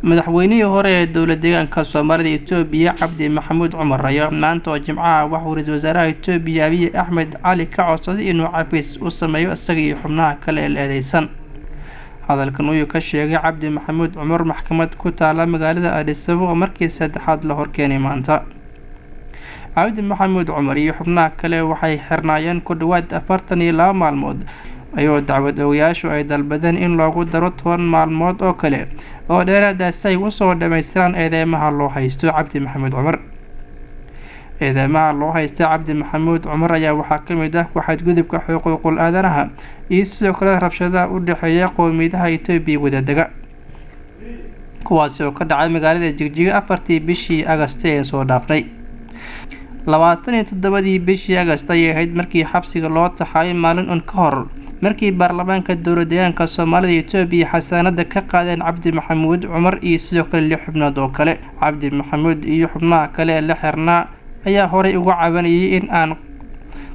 madaxweynihii hore ee dowlad deegaanka Soomaalida Itoobiya Cabdi Maxamuud Cumar ayaa maanta oo Jimcaha waxa uu ra'iisul wasaaraha Itoobiya Abiy Ahmed Cali ka codsaday inuu cafis u sameeyo isaga iyo xubnaha kale ee eedeysan. hadalkan uu ka sheegay Cabdi Maxamuud Cumar maxkamad ku taala magaalada Addis Ababa markii saddexaad la horkeenay maanta. Cabdi Maxamuud Cumar iyo xubnaha kale waxay xirnaayeen ku dhawaad 42 maalmood ayuu dacwad oogayaashu ay dalbadeen in loogu daro 10 maalmood oo kale oo dheeraad ah si ay u soo dhameystiraan eedeymaha loo haysto Cabdi Maxamuud Cumar. eedeymaha loo haysto Cabdi Maxamuud Cumar ayaa waxaa ka mid ah xadgudubka xuquuqul aadanaha iyo sidoo kale rabshadaha u dhexeeya qowmiyadaha Itoobiya wadaaga kuwaas oo ka dhacay magaalada Jigjiga 4tii bishii Agast ee soo dhaaftay. 27 bishii Agast ayay ahayd markii xabsiga loo taxay maalin un ka hor markii baarlamaanka dowlad deegaanka Soomaalida Itoobiya xasaanada ka qaadeen Cabdi Maxamuud Cumar iyo sidoo kale 6 xubnood oo kale. Cabdi Maxamuud iyo xubnaha kale ee la xirnaa ayaa horey uga cabanayay in aan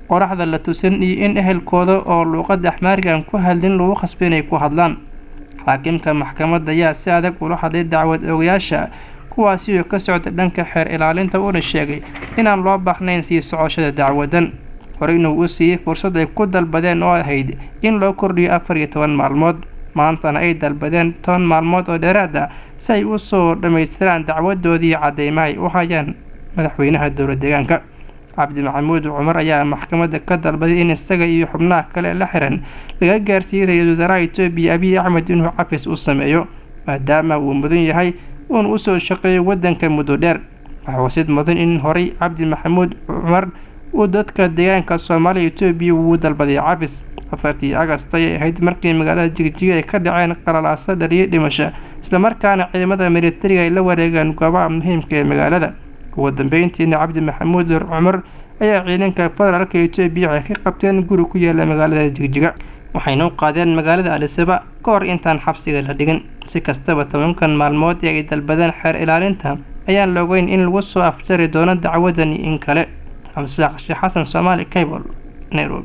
qoraxda la tusin iyo in ehelkooda oo luqadda Axmaariga aan ku hadlin lagu khasbay inay ku hadlaan. xaakimka maxkamadda ayaa si adag ula hadlay dacwad oogayaasha kuwaasi oo ka socda dhanka xeer ilaalinta una sheegay inaan loo baahnayn sii socoshada dacwadan. hore inuu u siiyay fursad ay ku dalbadeen oo ahayd in loo kordhiyo 14 maalmood maantana ay dalbadeen 10 maalmood oo dheeraad ah si ay u soo dhameystiraan dacwadoodii cadeymaha ay u hayaan madaxweynaha dowlad deegaanka. Cabdi Maxamuud Cumar ayaa maxkamadda ka dalbaday in isaga iyo xubnaha kale la xiran laga gaarsiiyo ra'iisul wasaaraha Itoobiya Abiy Ahmed inuu cafis u sameeyo maadaama uu mudan yahay uu soo shaqeeyay wadanka muddo dheer. waxaa wasid mudan in horey Cabdi Maxamuud Cumar uu dadka deegaanka Soomaalida Itoobiya uu dalbaday cafis. 4tii Agast ayay ahayd markii magaalada Jigjiga ay ka dhaceen qalalaasa dhaliyay dhimasho isla markaana ciidamada militariga ay la wareegeen goobaha muhiimka ee magaalada. ugu dambeyntiina Cabdi Maxamuud Cumar ayaa ciidanka federaalka Itoobiya ay ka qabteen guri ku yaala magaalada Jigjiga waxayna u qaadeen magaalada Addis Ababa ka hor intaan xabsiga la dhigin. si kastaba 10 maalmood ay dalbadeen xeer ilaalinta ayaan la ogeyn in lagu soo afjari doono dacwadan in kale. Xamse Xasan Soomaali Cable, Nairobi.